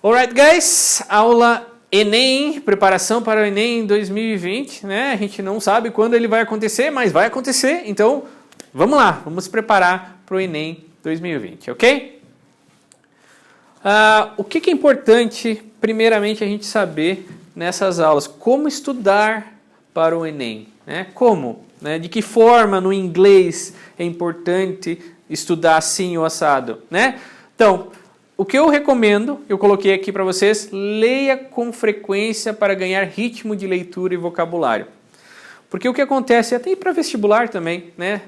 Alright, guys, aula Enem, preparação para o Enem 2020, né? A gente não sabe quando ele vai acontecer, mas vai acontecer, então vamos lá, vamos preparar para o Enem 2020, ok? O que é importante, primeiramente, a gente saber nessas aulas? Como estudar para o Enem, né? Como? Né? De que forma no inglês é importante estudar assim ou assado, né? Então, o que eu recomendo, eu coloquei aqui para vocês, leia com frequência para ganhar ritmo de leitura e vocabulário. Porque o que acontece, até para vestibular também, né?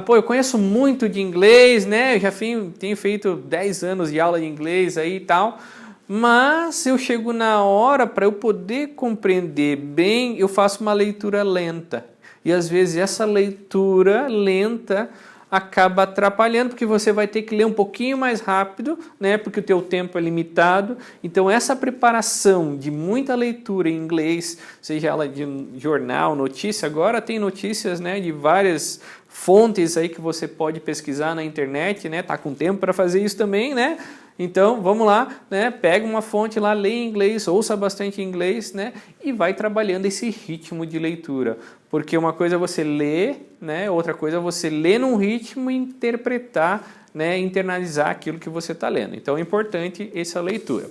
Eu conheço muito de inglês, né? Eu já tenho feito 10 anos de aula de inglês aí e tal, mas eu chego na hora, para eu poder compreender bem, eu faço uma leitura lenta. E às vezes essa leitura lenta acaba atrapalhando, porque você vai ter que ler um pouquinho mais rápido, né? Porque o teu tempo é limitado. Então essa preparação de muita leitura em inglês, seja ela de jornal, notícia, agora tem notícias, né, de várias fontes aí que você pode pesquisar na internet, né? Tá com tempo para fazer isso também, né? Então, vamos lá, né? Pega uma fonte lá, lê em inglês, ouça bastante inglês, né? E vai trabalhando esse ritmo de leitura. Porque uma coisa é você ler, né? Outra coisa é você ler num ritmo e interpretar, né? Internalizar aquilo que você está lendo. Então, é importante essa leitura.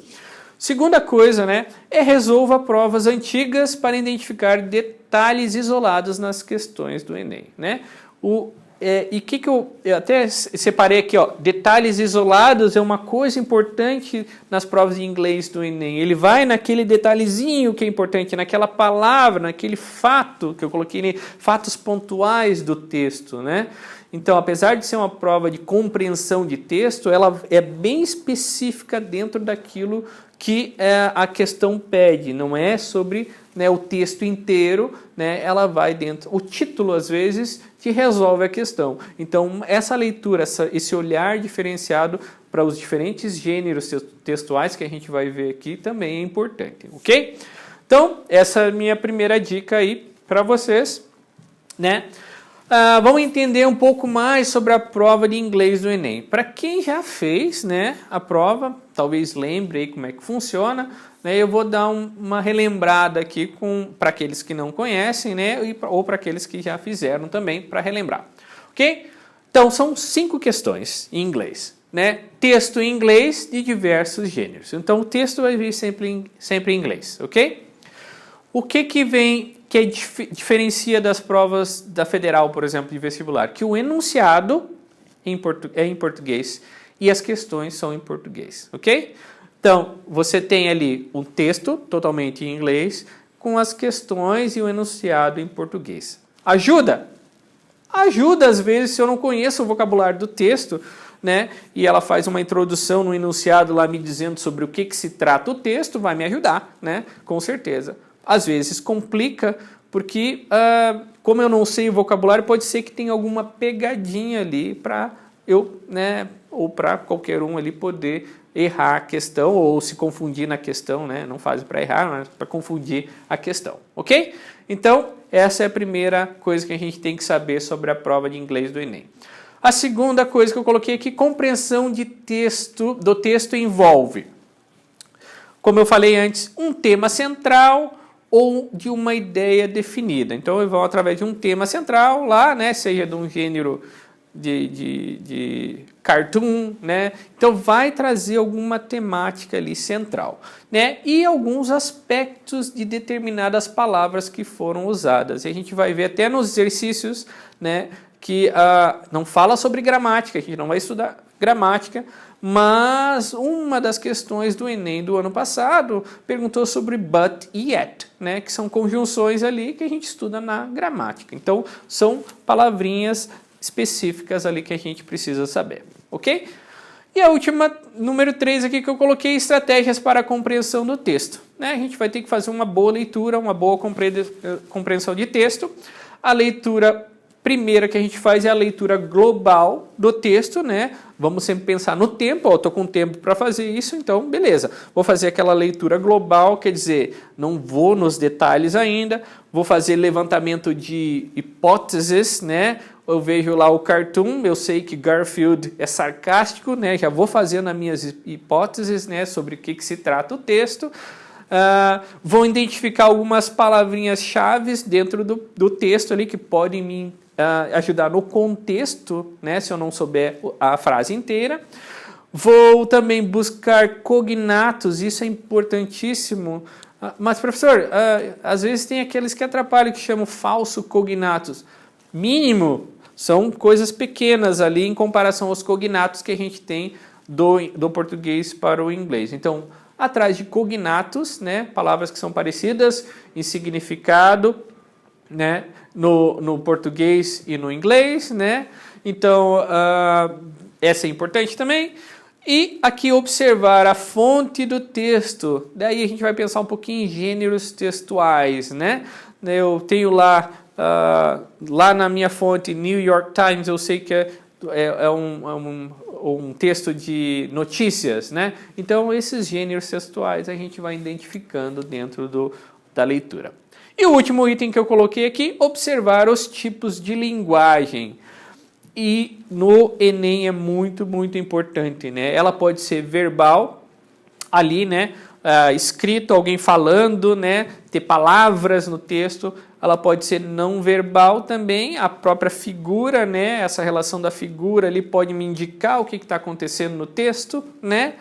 Segunda coisa, né? Resolva provas antigas para identificar detalhes isolados nas questões do Enem, né? Eu até separei aqui, ó, detalhes isolados é uma coisa importante nas provas de inglês do Enem. Ele vai naquele detalhezinho que é importante, naquela palavra, naquele fato que eu coloquei, fatos pontuais do texto, né? Então, apesar de ser uma prova de compreensão de texto, ela é bem específica dentro daquilo que a questão pede, não é sobre, né, o texto inteiro, né, ela vai dentro. O título, às vezes, te resolve a questão. Então, essa leitura, esse olhar diferenciado para os diferentes gêneros textuais que a gente vai ver aqui também é importante, ok? Então, essa é a minha primeira dica aí para vocês, né? Vamos entender um pouco mais sobre a prova de inglês do Enem. Para quem já fez, né, a prova, talvez lembre aí como é que funciona, né, eu vou dar uma relembrada aqui para aqueles que não conhecem, né, ou para aqueles que já fizeram também, para relembrar. Ok? Então, são 5 questões em inglês, né? Texto em inglês de diversos gêneros. Então, o texto vai vir sempre em inglês, ok? O que vem, que diferencia das provas da federal, por exemplo, de vestibular? Que o enunciado é em português e as questões são em português, ok? Então, você tem ali um texto totalmente em inglês com as questões e o enunciado em português. Ajuda? Ajuda, às vezes, se eu não conheço o vocabulário do texto, né? E ela faz uma introdução no enunciado lá me dizendo sobre o que se trata o texto, vai me ajudar, né? Com certeza. Às vezes complica, porque como eu não sei o vocabulário, pode ser que tenha alguma pegadinha ali para eu, né, ou para qualquer um ali poder errar a questão ou se confundir na questão, né? Não faz para errar, mas para confundir a questão, ok? Então, essa é a primeira coisa que a gente tem que saber sobre a prova de inglês do Enem. A segunda coisa que eu coloquei aqui, compreensão de texto, do texto envolve, como eu falei antes, um tema central ou de uma ideia definida. Então, eu vou através de um tema central lá, né, seja de um gênero de cartoon, né? Então, vai trazer alguma temática ali central, né? E alguns aspectos de determinadas palavras que foram usadas. E a gente vai ver até nos exercícios, né, que não fala sobre gramática, a gente não vai estudar gramática, mas uma das questões do Enem do ano passado perguntou sobre but e yet, né, que são conjunções ali que a gente estuda na gramática. Então, são palavrinhas específicas ali que a gente precisa saber, ok? E a última, número 3 aqui que eu coloquei, estratégias para a compreensão do texto, né? A gente vai ter que fazer uma boa leitura, uma boa compreensão de texto. A leitura primeira que a gente faz é a leitura global do texto, né? Vamos sempre pensar no tempo, estou com tempo para fazer isso, então beleza. Vou fazer aquela leitura global, quer dizer, não vou nos detalhes ainda, vou fazer levantamento de hipóteses, né? eu vejo lá o cartoon, eu sei que Garfield é sarcástico, né? Já vou fazendo as minhas hipóteses, né, sobre o que se trata o texto. Vou identificar algumas palavrinhas-chave dentro do texto ali que podem me ajudar no contexto, né, se eu não souber a frase inteira. Vou também buscar cognatos, isso é importantíssimo. Mas, professor, às vezes tem aqueles que atrapalham, que chamam falso cognatos. Mínimo, são coisas pequenas ali em comparação aos cognatos que a gente tem do português para o inglês. Então, atrás de cognatos, né, palavras que são parecidas em significado, né, no português e no inglês, né? Então, essa é importante também. E aqui observar a fonte do texto. Daí a gente vai pensar um pouquinho em gêneros textuais, né? Eu tenho lá na minha fonte New York Times, eu sei que é um texto de notícias, né? Então esses gêneros textuais a gente vai identificando dentro da leitura. E o último item que eu coloquei aqui, observar os tipos de linguagem. E no Enem é muito, muito importante, né? Ela pode ser verbal, ali, né? Escrito, alguém falando, né? Ter palavras no texto. Ela pode ser não verbal também, a própria figura, né? Essa relação da figura ali pode me indicar o que está acontecendo no texto, né?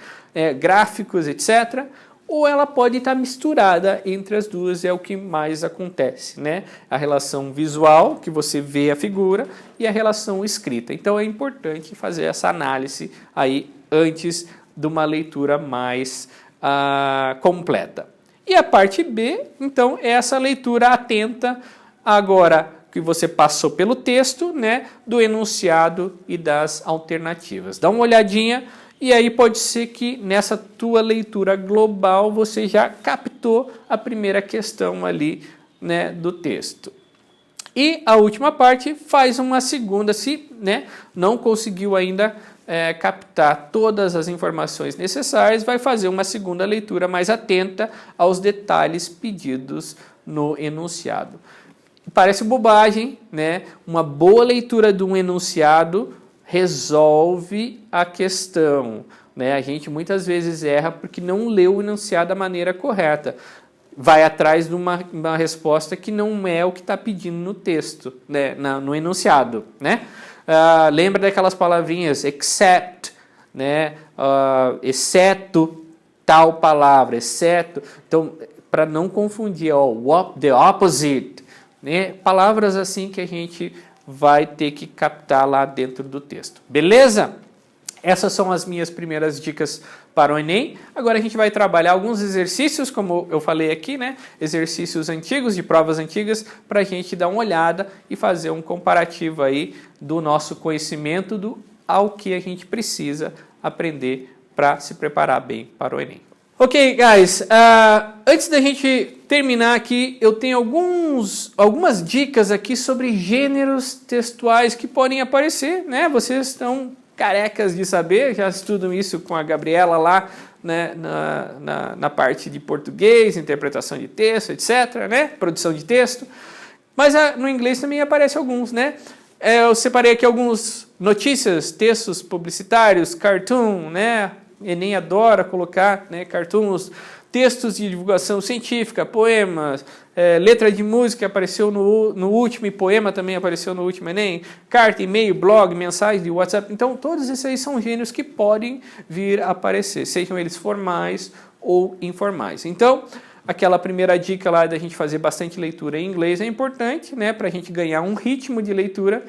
Gráficos, etc. Ou ela pode estar misturada entre as duas, é o que mais acontece, né? A relação visual, que você vê a figura, e a relação escrita. Então é importante fazer essa análise aí antes de uma leitura mais completa. E a parte B, então, é essa leitura atenta agora que você passou pelo texto, né? Do enunciado e das alternativas. Dá uma olhadinha. E aí pode ser que nessa tua leitura global você já captou a primeira questão ali, né, do texto. E a última parte faz uma segunda, se, né, não conseguiu ainda captar todas as informações necessárias, vai fazer uma segunda leitura mais atenta aos detalhes pedidos no enunciado. Parece bobagem, né? Uma boa leitura de um enunciado resolve a questão, né? A gente muitas vezes erra porque não leu o enunciado da maneira correta. Vai atrás de uma resposta que não é o que está pedindo no texto, né? No enunciado, né? Lembra daquelas palavrinhas except, né? Exceto tal palavra, exceto. Então, para não confundir, the opposite, né? Palavras assim que a gente vai ter que captar lá dentro do texto. Beleza? Essas são as minhas primeiras dicas para o Enem. Agora a gente vai trabalhar alguns exercícios, como eu falei aqui, né? Exercícios antigos, de provas antigas, para a gente dar uma olhada e fazer um comparativo aí do nosso conhecimento ao que a gente precisa aprender para se preparar bem para o Enem. Ok, guys, antes da gente terminar aqui, eu tenho algumas dicas aqui sobre gêneros textuais que podem aparecer, né? Vocês estão carecas de saber, já estudam isso com a Gabriela lá, né? na parte de português, interpretação de texto, etc., né? Produção de texto. Mas no inglês também aparecem alguns, né? Eu separei aqui alguns notícias, textos publicitários, cartoon, né? Enem adora colocar, né, cartoons, textos de divulgação científica, poemas, letra de música apareceu no último e poema também apareceu no último Enem, carta, e-mail, blog, mensagem de WhatsApp. Então, todos esses aí são gêneros que podem vir a aparecer, sejam eles formais ou informais. Então, aquela primeira dica lá da gente fazer bastante leitura em inglês é importante, né, para a gente ganhar um ritmo de leitura.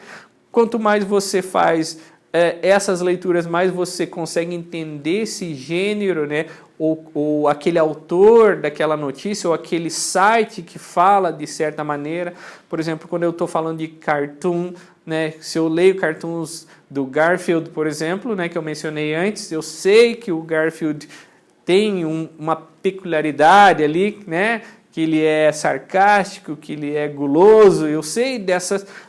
Quanto mais você faz essas leituras, mais você consegue entender esse gênero, né? Ou aquele autor daquela notícia, ou aquele site que fala de certa maneira. Por exemplo, quando eu estou falando de cartoon, né? Se eu leio cartoons do Garfield, por exemplo, né? Que eu mencionei antes, eu sei que o Garfield tem uma peculiaridade ali, né? Que ele é sarcástico, que ele é guloso, eu sei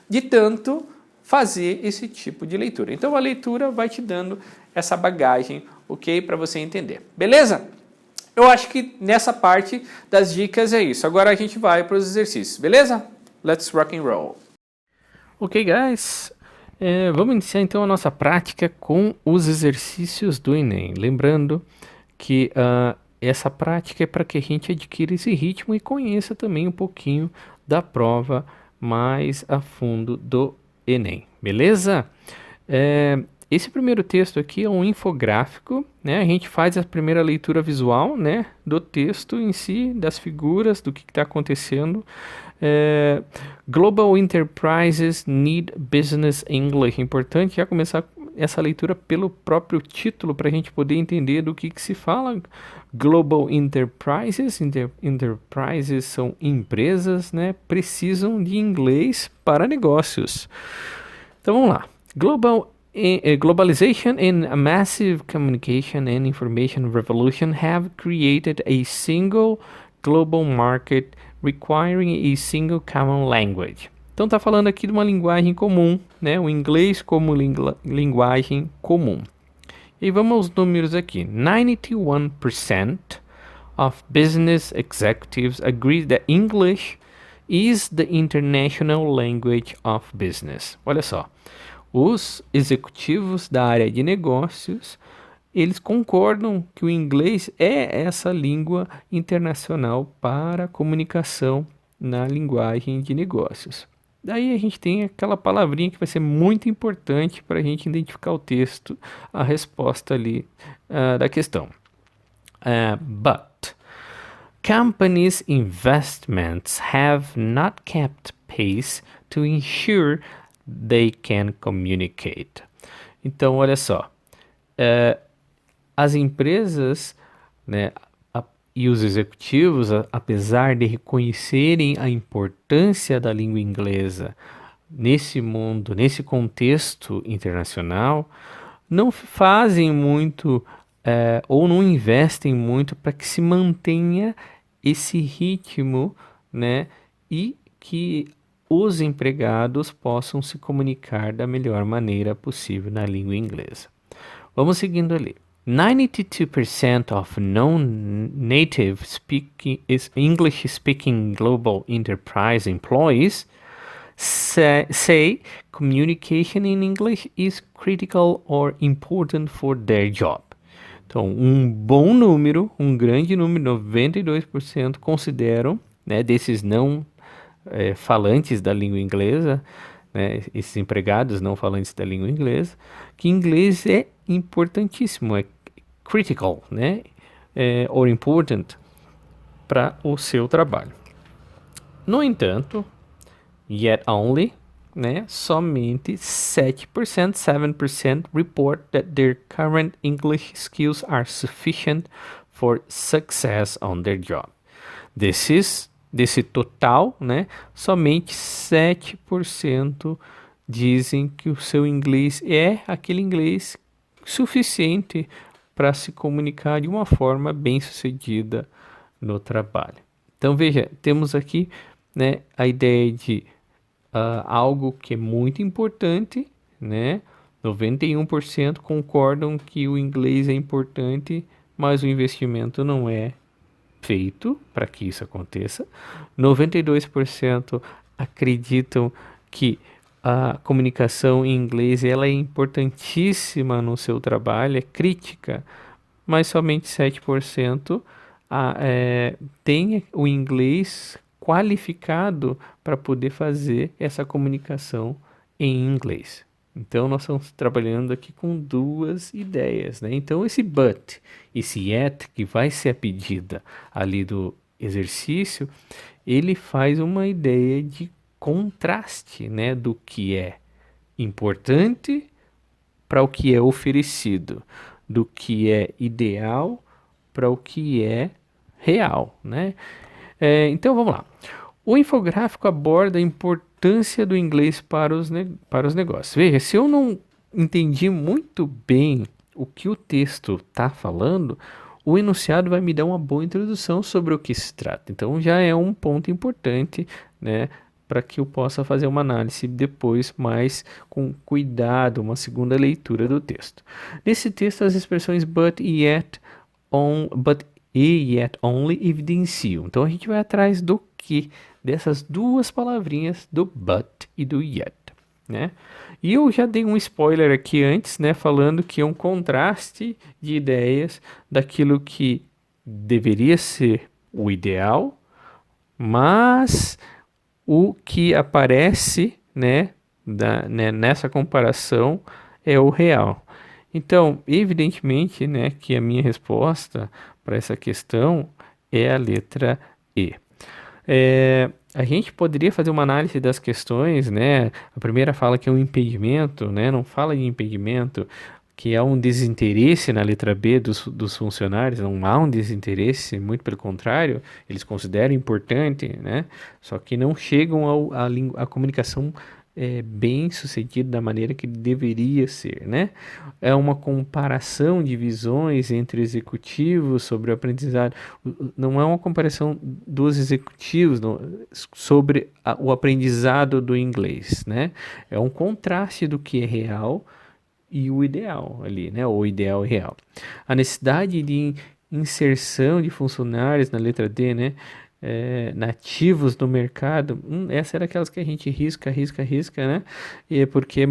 de tanto fazer esse tipo de leitura. Então a leitura vai te dando essa bagagem, ok? Para você entender. Beleza? Eu acho que nessa parte das dicas é isso. Agora a gente vai para os exercícios, beleza? Let's rock and roll. Ok, guys. Vamos iniciar então a nossa prática com os exercícios do Enem. Lembrando que essa prática é para que a gente adquira esse ritmo e conheça também um pouquinho da prova mais a fundo do Enem, beleza? Esse primeiro texto aqui é um infográfico, né? A gente faz a primeira leitura visual, né, do texto em si, das figuras, do que está acontecendo. Global Enterprises Need Business English. Importante já começar essa leitura pelo próprio título para a gente poder entender do que se fala. Global Enterprises, enterprises são empresas, né? Precisam de inglês para negócios. Então vamos lá. Globalization and a massive communication and information revolution have created a single global market requiring a single common language. Então está falando aqui de uma linguagem comum, né? O inglês como linguagem comum. E vamos aos números aqui. 91% of business executives agree that English is the international language of business. Olha só. Os executivos da área de negócios, eles concordam que o inglês é essa língua internacional para comunicação na linguagem de negócios. Daí a gente tem aquela palavrinha que vai ser muito importante para a gente identificar o texto, a resposta ali da questão. But companies' investments have not kept pace to ensure they can communicate. Então, olha só, as empresas, né, e os executivos, apesar de reconhecerem a importância da língua inglesa nesse mundo, nesse contexto internacional, não fazem muito ou não investem muito para que se mantenha esse ritmo, né, e que os empregados possam se comunicar da melhor maneira possível na língua inglesa. Vamos seguindo ali. 92% of non-native English-speaking global enterprise employees say communication in English is critical or important for their job. Então, um bom número, um grande número, 92% consideram, né, desses não falantes da língua inglesa, né, esses empregados não falantes da língua inglesa, que inglês é importantíssimo, é critical, né, or important para o seu trabalho. No entanto, yet only, né, somente 7% report that their current English skills are sufficient for success on their job. Desse total, né, somente 7% dizem que o seu inglês é aquele inglês suficiente para se comunicar de uma forma bem-sucedida no trabalho. Então, veja, temos aqui, né, a ideia de algo que é muito importante, né? 91% concordam que o inglês é importante, mas o investimento não é feito para que isso aconteça. 92% acreditam que a comunicação em inglês ela é importantíssima no seu trabalho, é crítica, mas somente 7% tem o inglês qualificado para poder fazer essa comunicação em inglês. Então, nós estamos trabalhando aqui com duas ideias, né? Então, esse but, esse yet, que vai ser a pedida ali do exercício, ele faz uma ideia de contraste, né? Do que é importante para o que é oferecido, do que é ideal para o que é real, né? Então, vamos lá. O infográfico aborda a importância do inglês para os negócios. Veja, se eu não entendi muito bem o que o texto está falando, o enunciado vai me dar uma boa introdução sobre o que se trata. Então, já é um ponto importante, né, para que eu possa fazer uma análise depois, mais com cuidado, uma segunda leitura do texto. Nesse texto, as expressões but e yet only evidenciam. Então, a gente vai atrás do que? Dessas duas palavrinhas, do but e do yet. né? E eu já dei um spoiler aqui antes, né, falando que é um contraste de ideias daquilo que deveria ser o ideal, mas o que aparece, né, nessa comparação é o real. Então, evidentemente, né, que a minha resposta para essa questão é a letra E. A gente poderia fazer uma análise das questões, né? A primeira fala que é um impedimento, né? Não fala de impedimento, que é um desinteresse na letra B dos funcionários, não há um desinteresse, muito pelo contrário, eles consideram importante, né? Só que não chegam à comunicação bem sucedida da maneira que deveria ser, né? É uma comparação de visões entre executivos sobre o aprendizado, não é uma comparação dos executivos sobre o aprendizado do inglês, né? É um contraste do que é real e o ideal ali, né? O ideal e real. A necessidade de inserção de funcionários na letra D, né? Nativos no mercado, essa era aquelas que a gente risca, né? E é porque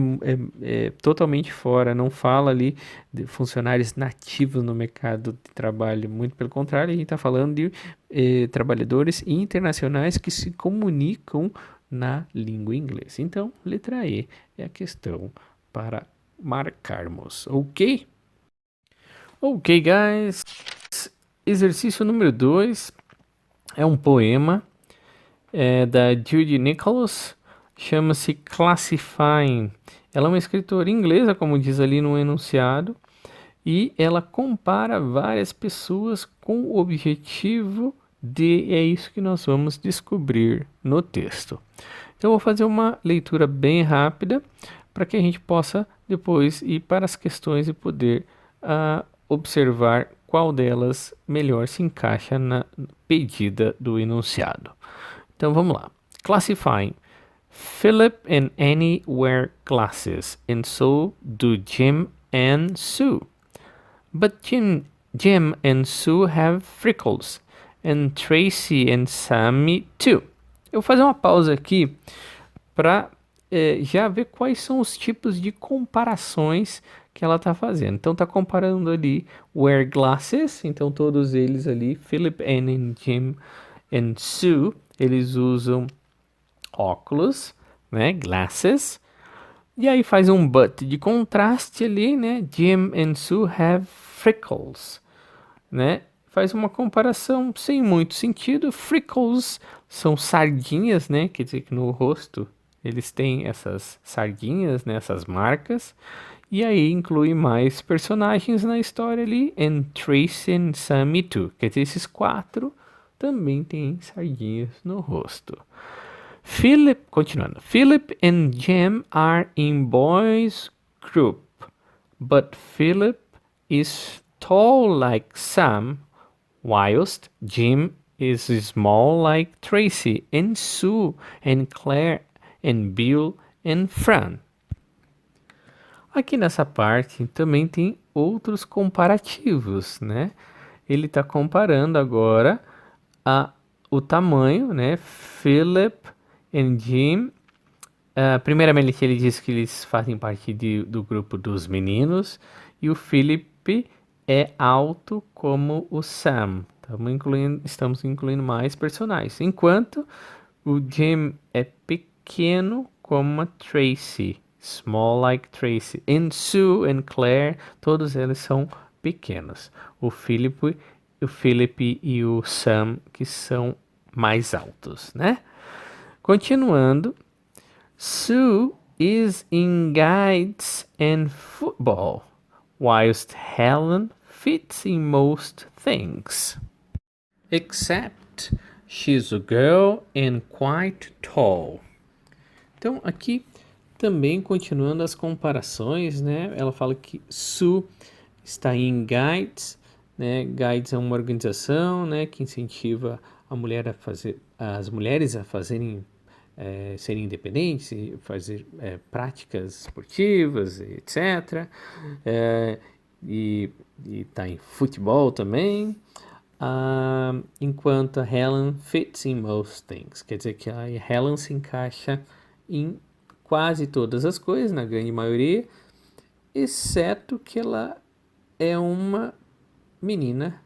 é totalmente fora, não fala ali de funcionários nativos no mercado de trabalho, muito pelo contrário, a gente está falando de trabalhadores internacionais que se comunicam na língua inglesa. Então, letra E é a questão para marcarmos, ok? Ok, guys. Exercício número 2 é um poema da Judy Nichols, chama-se Classifying. Ela é uma escritora inglesa, como diz ali no enunciado, e ela compara várias pessoas com o objetivo de. É isso que nós vamos descobrir no texto. Então, eu vou fazer uma leitura bem rápida para que a gente possa depois ir para as questões e poder observar qual delas melhor se encaixa na pedida do enunciado. Então vamos lá. Classifying. Philip and Annie wear glasses, and so do Jim and Sue. But Jim and Sue have freckles, and Tracy and Sammy too. Eu vou fazer uma pausa aqui para já ver quais são os tipos de comparações que ela está fazendo. Então está comparando ali wear glasses, então todos eles ali, Philip, Annie, Jim and Sue, eles usam óculos, né, glasses. E aí faz um but de contraste ali, né? Jim and Sue have freckles, né? Faz uma comparação sem muito sentido. Freckles são sardinhas, né? Quer dizer que no rosto eles têm essas sardinhas, né? Essas marcas. E aí inclui mais personagens na história ali. And Tracy and Sammy too. Quer dizer, esses 4 também têm sardinhas no rosto. Continuando. Philip and Jim are in boys group, but Philip is tall like Sam, whilst Jim is small like Tracy and Sue and Claire and Bill and Fran. Aqui nessa parte também tem outros comparativos, né? Ele está comparando agora o tamanho, né? Philip and Jim. Primeiramente, ele diz que eles fazem parte do grupo dos meninos e o Philip é alto como o Sam. Estamos incluindo mais personagens. Enquanto o Jim é pequeno como a Tracy. Small like Tracy. And Sue and Claire, todos eles são pequenos. O Philip e o Sam, que são mais altos, né? Continuando. Sue is in guides and football, whilst Helen fits in most things. Except she's a girl and quite tall. Então, aqui também continuando as comparações, né? Ela fala que Sue está em guides, né? Guides é uma organização, né, que incentiva as mulheres a fazerem serem independentes, fazer práticas esportivas, etc. E está em futebol também. Enquanto a Helen fits in most things. Quer dizer que a Helen se encaixa em quase todas as coisas, na grande maioria, exceto que ela é uma menina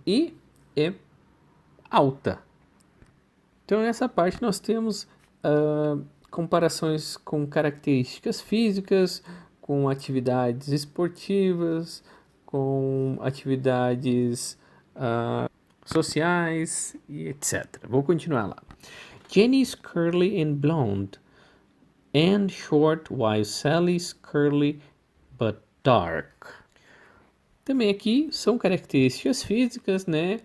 e é alta. Então, nessa parte nós temos comparações com características físicas, com atividades esportivas, com atividades sociais e etc. Vou continuar lá. Jenny is curly and blonde and short, while Sally is curly but dark. Também aqui são características físicas, né?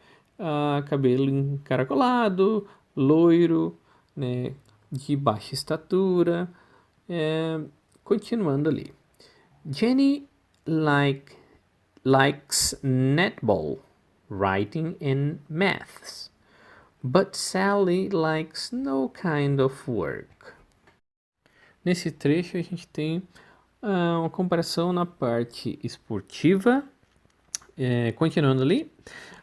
Cabelo encaracolado, loiro, né? De baixa estatura. Continuando ali. Jenny likes netball, writing and maths, but Sally likes no kind of work. Nesse trecho a gente tem uma comparação na parte esportiva. Continuando ali.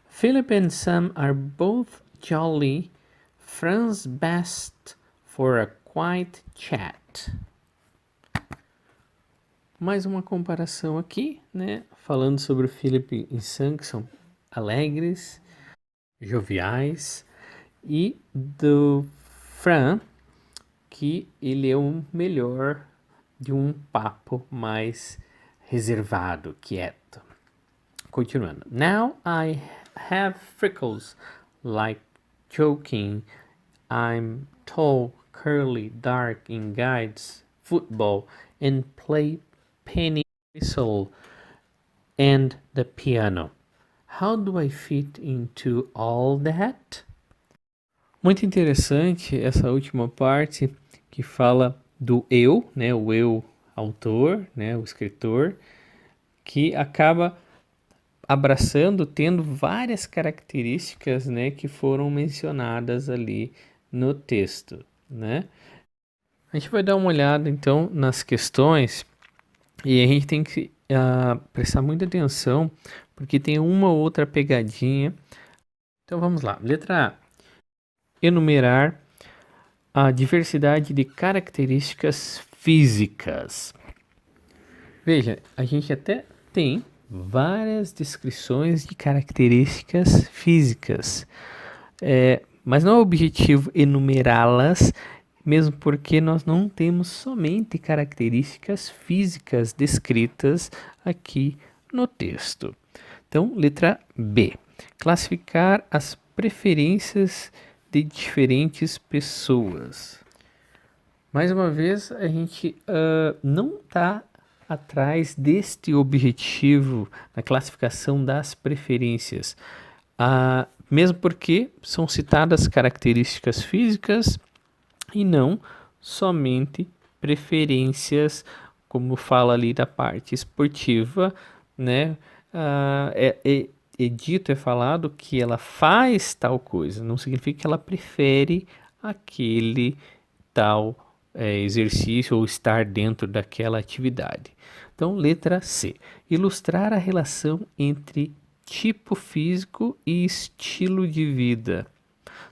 Philip and Sam are both jolly, friends best for a quiet chat. Mais uma comparação aqui, né? Falando sobre o Philip e Sam, que são alegres, joviais, e do Fran, que ele é o melhor de um papo mais reservado, quieto. Continuando. Now I have freckles like joking. I'm tall, curly, dark, and guides football and play penny whistle and the piano. How do I fit into all that? Muito interessante essa última parte que fala do eu, né, o eu autor, né, o escritor, que acaba abraçando, tendo várias características, né, que foram mencionadas ali no texto, né? A gente vai dar uma olhada então nas questões e a gente tem que prestar muita atenção porque tem uma ou outra pegadinha. Então vamos lá. Letra A. Enumerar a diversidade de características físicas. Veja, a gente até tem várias descrições de características físicas, mas não é o objetivo enumerá-las, mesmo porque nós não temos somente características físicas descritas aqui no texto. Então, letra B. Classificar as preferências de diferentes pessoas. Mais uma vez, a gente não está atrás deste objetivo na classificação das preferências, mesmo porque são citadas características físicas e não somente preferências, como fala ali da parte esportiva, né? É falado que ela faz tal coisa, não significa que ela prefere aquele tal exercício ou estar dentro daquela atividade. Então, letra C. Ilustrar a relação entre tipo físico e estilo de vida.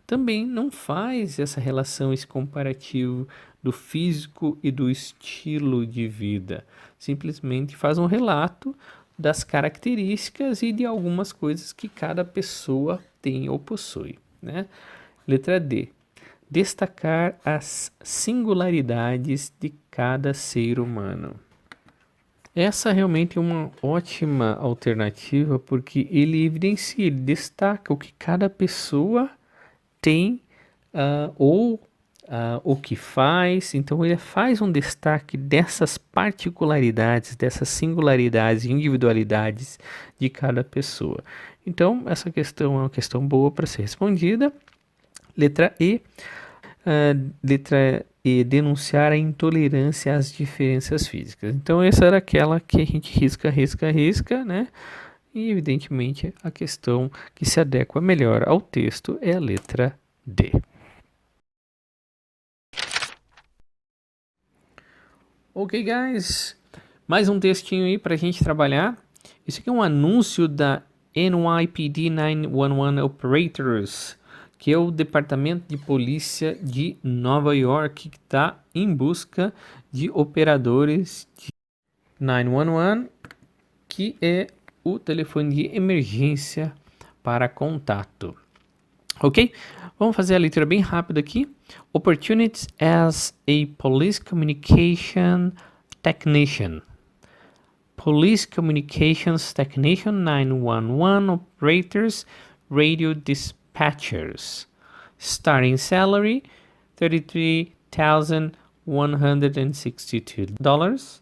Também não faz essa relação, esse comparativo do físico e do estilo de vida. Simplesmente faz um relato das características e de algumas coisas que cada pessoa tem ou possui, né? Letra D. Destacar as singularidades de cada ser humano. Essa realmente é uma ótima alternativa porque ele evidencia, ele destaca o que cada pessoa tem ou o que faz. Então ele faz um destaque dessas particularidades, dessas singularidades, individualidades de cada pessoa. Então essa questão é uma questão boa para ser respondida. Letra E. Letra E, denunciar a intolerância às diferenças físicas. Então essa era aquela que a gente risca, né? E evidentemente a questão que se adequa melhor ao texto é a letra D. Ok, guys, mais um textinho aí para a gente trabalhar. Esse aqui é um anúncio da NYPD 911 Operators, que é o Departamento de Polícia de Nova York, que está em busca de operadores de 911, que é o telefone de emergência para contato. Ok? Vamos fazer a leitura bem rápida aqui. Opportunities as a police communication technician. Police communications technician, 911 operators, radio dispatchers. Starting salary, $33,162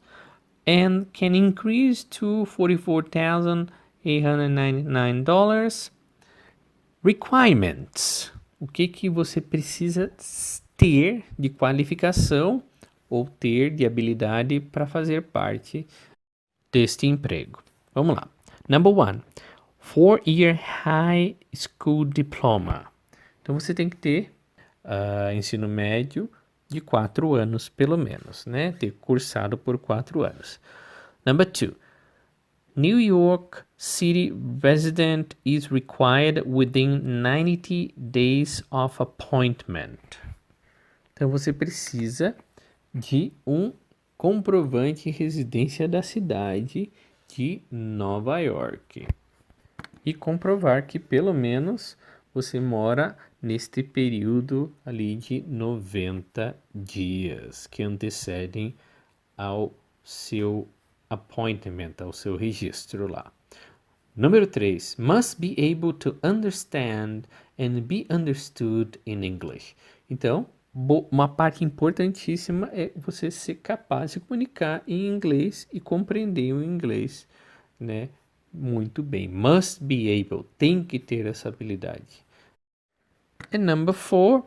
and can increase to $44,899. Requirements. O que você precisa ter de qualificação ou ter de habilidade para fazer parte deste emprego. Vamos lá. Number 1. 4-year high school diploma. Então você tem que ter ensino médio de 4 anos pelo menos, né? Ter cursado por 4 anos. Number 2. New York City resident is required within 90 days of appointment. Então você precisa de um comprovante de residência da cidade de Nova York e comprovar que pelo menos você mora neste período ali de 90 dias que antecedem ao seu appointment, ao seu registro lá. Número 3. Must be able to understand and be understood in English. Então, uma parte importantíssima é você ser capaz de comunicar em inglês e compreender o inglês, né? Muito bem. Must be able. Tem que ter essa habilidade. And number 4.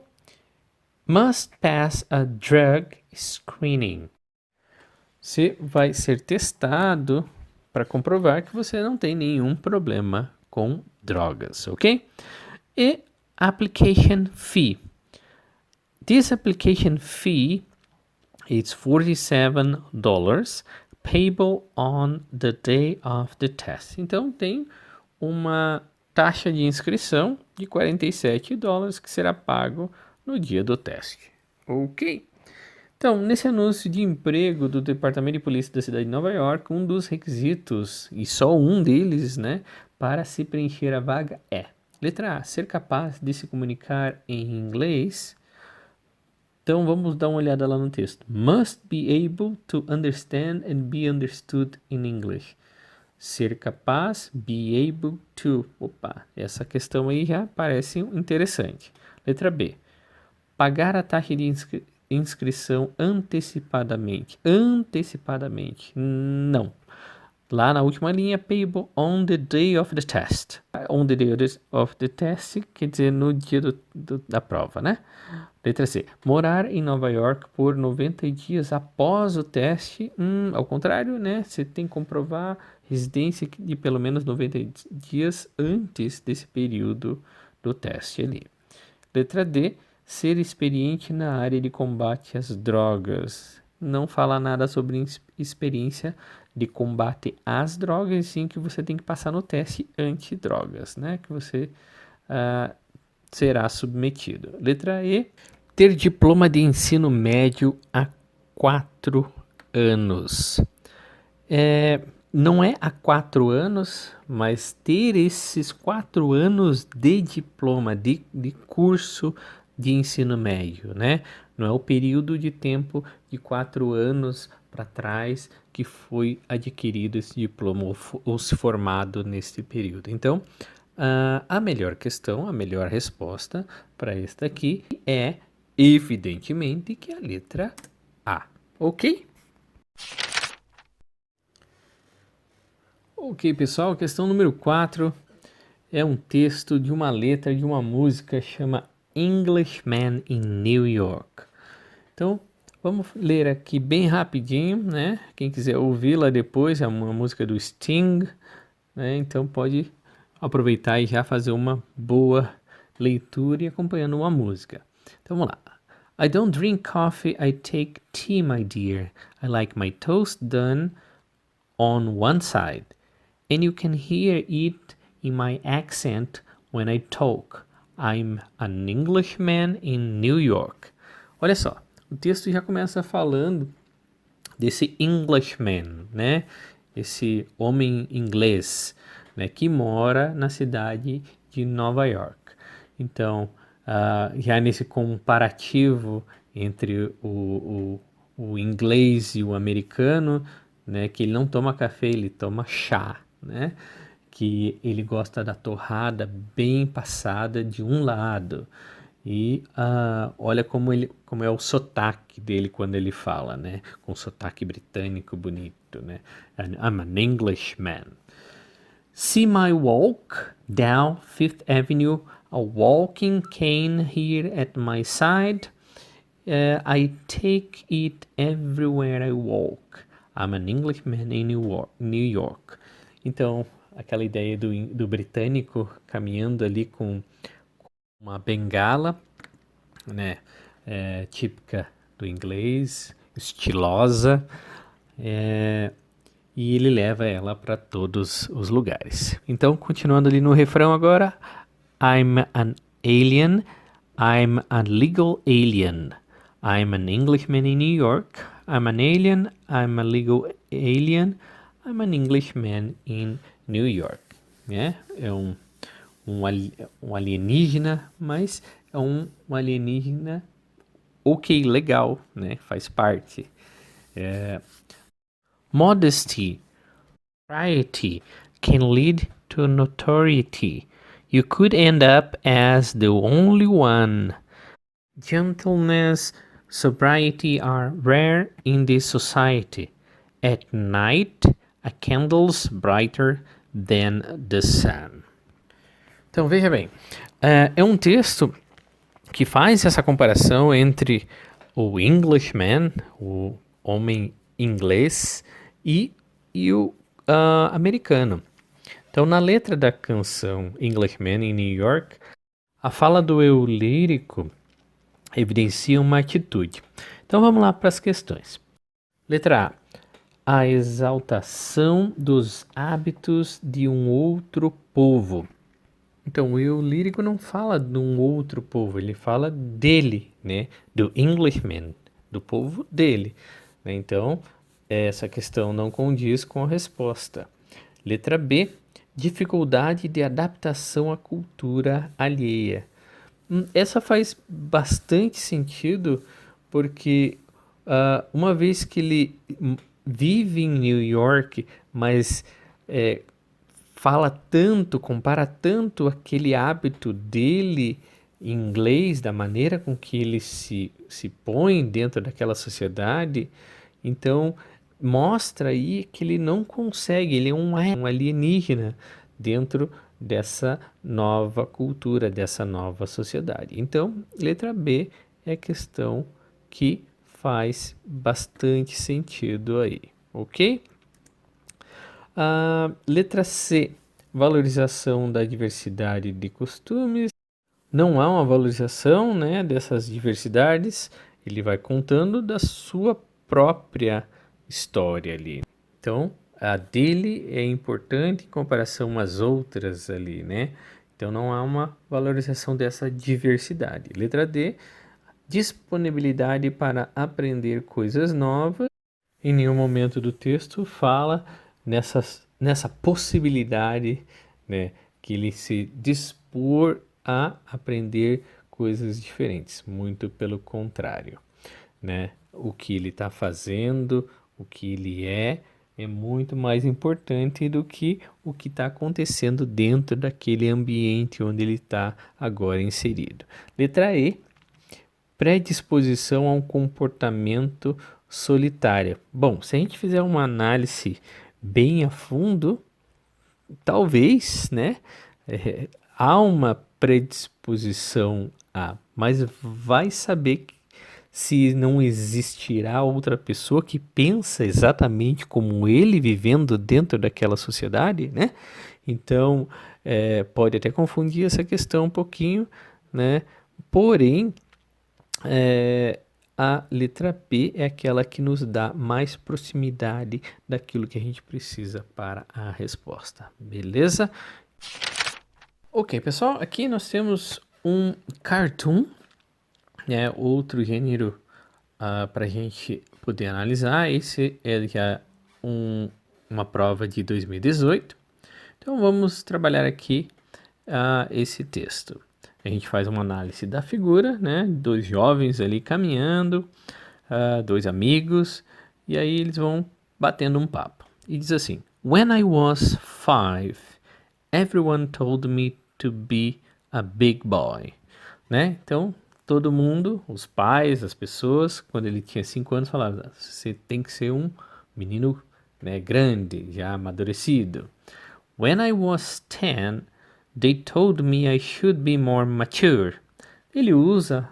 Must pass a drug screening. Você vai ser testado para comprovar que você não tem nenhum problema com drogas, ok? E application fee. This application fee is $47 payable on the day of the test. Então tem uma taxa de inscrição de $47 que será pago no dia do teste, ok? Então, nesse anúncio de emprego do Departamento de Polícia da cidade de Nova York, um dos requisitos, e só um deles, né, para se preencher a vaga é: letra A, ser capaz de se comunicar em inglês. Então, vamos dar uma olhada lá no texto. Must be able to understand and be understood in English. Ser capaz, be able to. Opa, essa questão aí já parece interessante. Letra B, pagar a taxa de inscrição antecipadamente. Antecipadamente. Não. Lá na última linha, payable on the day of the test. On the day of the test quer dizer no dia da prova, né? Letra C. Morar em Nova York por 90 dias após o teste. Ao contrário, né? Você tem que comprovar residência de pelo menos 90 dias antes desse período do teste ali. Letra D. Ser experiente na área de combate às drogas. Não fala nada sobre experiência de combate às drogas, sim que você tem que passar no teste antidrogas, né? Que você será submetido. Letra E. Ter diploma de ensino médio há 4 anos. Não é há 4 anos, mas ter esses 4 anos de diploma, de curso de ensino médio, né? Não é o período de tempo de 4 anos para trás que foi adquirido esse diploma ou se formado nesse período. Então, a melhor questão, a melhor resposta para esta aqui é, evidentemente, que é a letra A. Ok? Ok, pessoal, questão número 4 é um texto de uma letra de uma música chama Englishman in New York. Então, vamos ler aqui bem rapidinho, né? Quem quiser ouvi-la depois, é uma música do Sting, né? Então pode aproveitar e já fazer uma boa leitura e acompanhando uma música. Então vamos lá. I don't drink coffee, I take tea, my dear. I like my toast done on one side. And you can hear it in my accent when I talk. I'm an Englishman in New York. Olha só, o texto já começa falando desse Englishman, né? Esse homem inglês, né? Que mora na cidade de Nova York. Então, já nesse comparativo entre o inglês e o americano, né? Que ele não toma café, ele toma chá, né? Que ele gosta da torrada bem passada de um lado. E olha como é o sotaque dele quando ele fala, né? Com sotaque britânico bonito, né? I'm an Englishman. See my walk down Fifth Avenue, a walking cane here at my side. I take it everywhere I walk. I'm an Englishman in New York. Então, aquela ideia do britânico caminhando ali com uma bengala, né, típica do inglês, estilosa, e ele leva ela para todos os lugares. Então, continuando ali no refrão agora, I'm an alien, I'm a legal alien. I'm an Englishman in New York. I'm an alien, I'm a legal alien. I'm an Englishman in New York. É um alienígena, mas é um alienígena ok, legal, né? Faz parte. Modesty, propriety can lead to notoriety. You could end up as the only one. Gentleness, sobriety are rare in this society. At night, a candle's brighter than the sun. Então, veja bem, é um texto que faz essa comparação entre o Englishman, o homem inglês, e o americano. Então, na letra da canção Englishman in New York, a fala do eu lírico evidencia uma atitude. Então, vamos lá para as questões. Letra A. A exaltação dos hábitos de um outro povo. Então, o eu lírico não fala de um outro povo, ele fala dele, né? Do Englishman, do povo dele. Né? Então, essa questão não condiz com a resposta. Letra B. Dificuldade de adaptação à cultura alheia. Essa faz bastante sentido, porque uma vez que ele vive em New York, mas fala tanto, compara tanto aquele hábito dele em inglês, da maneira com que ele se põe dentro daquela sociedade, então mostra aí que ele não consegue, ele é um alienígena dentro dessa nova cultura, dessa nova sociedade. Então, letra B é a questão que faz bastante sentido aí, ok? Letra C, valorização da diversidade de costumes. Não há uma valorização, né, dessas diversidades, ele vai contando da sua própria história ali. Então, a dele é importante em comparação às outras ali, né? Então, não há uma valorização dessa diversidade. Letra D, disponibilidade para aprender coisas novas. Em nenhum momento do texto fala nessa possibilidade, né, que ele se dispor a aprender coisas diferentes. Muito pelo contrário, né? O que ele está fazendo, o que ele é muito mais importante do que o que está acontecendo dentro daquele ambiente onde ele está agora inserido. Letra E, predisposição a um comportamento solitário. Bom, se a gente fizer uma análise bem a fundo, talvez, né, há uma predisposição mas vai saber se não existirá outra pessoa que pensa exatamente como ele vivendo dentro daquela sociedade, né? Então, pode até confundir essa questão um pouquinho, né? Porém, a letra B é aquela que nos dá mais proximidade daquilo que a gente precisa para a resposta, beleza? Ok, pessoal, aqui nós temos um cartoon, né, outro gênero para a gente poder analisar. Esse é já uma prova de 2018. Então vamos trabalhar aqui esse texto. A gente faz uma análise da figura, né? Dois jovens ali caminhando, dois amigos, e aí eles vão batendo um papo. E diz assim: When I was 5, everyone told me to be a big boy. Né? Então, todo mundo, os pais, as pessoas, quando ele tinha 5 anos, falavam: você tem que ser um menino, né, grande, já amadurecido. When I was 10, they told me I should be more mature. Ele usa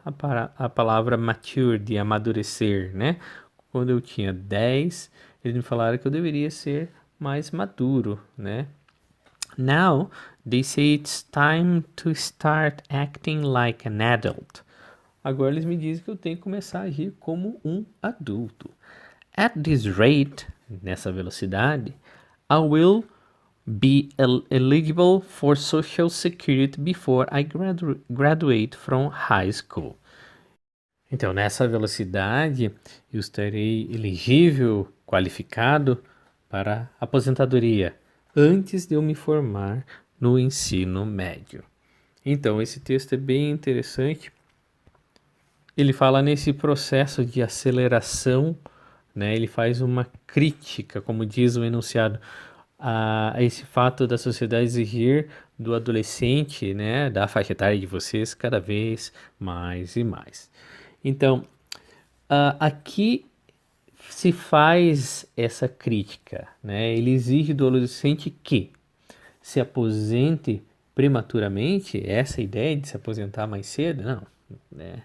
a palavra mature, de amadurecer, né? Quando eu tinha 10, eles me falaram que eu deveria ser mais maduro, né? Now, they say it's time to start acting like an adult. Agora eles me dizem que eu tenho que começar a agir como um adulto. At this rate, nessa velocidade, I will be eligible for Social Security before I graduate from high school. Então, nessa velocidade, eu estarei elegível, qualificado para aposentadoria antes de eu me formar no ensino médio. Então, esse texto é bem interessante. Ele fala nesse processo de aceleração, né? Ele faz uma crítica, como diz o enunciado, a esse fato da sociedade exigir do adolescente, né, da faixa etária de vocês, cada vez mais e mais. Então, aqui se faz essa crítica, né? Ele exige do adolescente que se aposente prematuramente, essa ideia de se aposentar mais cedo, não, né?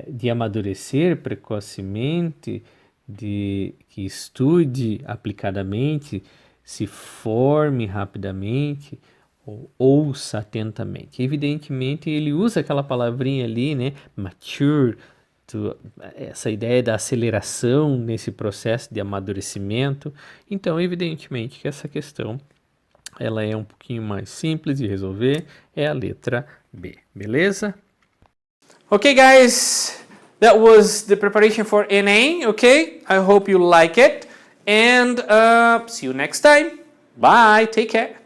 De amadurecer precocemente, de que estude aplicadamente, se forme rapidamente, ou ouça atentamente. Evidentemente, ele usa aquela palavrinha ali, né, mature, essa ideia da aceleração nesse processo de amadurecimento. Então, evidentemente que essa questão ela é um pouquinho mais simples de resolver, é a letra B, beleza? Okay, guys, that was the preparation for NA, okay? I hope you like it, and see you next time. Bye, take care.